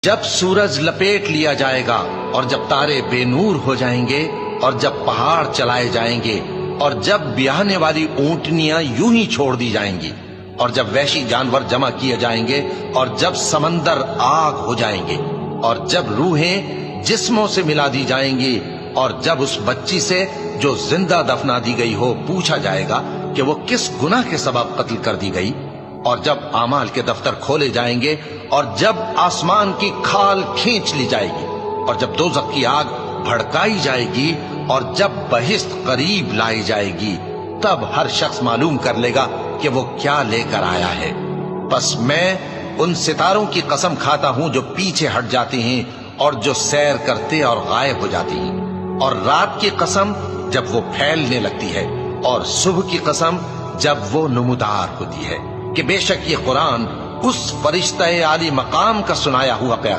جب سورج لپیٹ لیا جائے گا اور جب تارے بے نور ہو جائیں گے اور جب پہاڑ چلائے جائیں گے اور جب بیاہنے والی اونٹنیاں یوں ہی چھوڑ دی جائیں گی اور جب وحشی جانور جمع کیے جائیں گے اور جب سمندر آگ ہو جائیں گے اور جب روحیں جسموں سے ملا دی جائیں گی اور جب اس بچی سے جو زندہ دفنا دی گئی ہو پوچھا جائے گا کہ وہ کس گناہ کے سبب قتل کر دی گئی، اور جب اعمال کے دفتر کھولے جائیں گے اور جب آسمان کی کھال کھینچ لی جائے گی اور جب دوزخ کی آگ بھڑکائی جائے گی اور جب بہشت قریب لائی جائے گی، تب ہر شخص معلوم کر لے گا کہ وہ کیا لے کر آیا ہے۔ بس میں ان ستاروں کی قسم کھاتا ہوں جو پیچھے ہٹ جاتی ہیں اور جو سیر کرتے اور غائب ہو جاتی ہیں، اور رات کی قسم جب وہ پھیلنے لگتی ہے، اور صبح کی قسم جب وہ نمودار ہوتی ہے، کہ بے شک یہ قرآن اس فرشتہ عالی مقام کا سنایا ہوا پیغام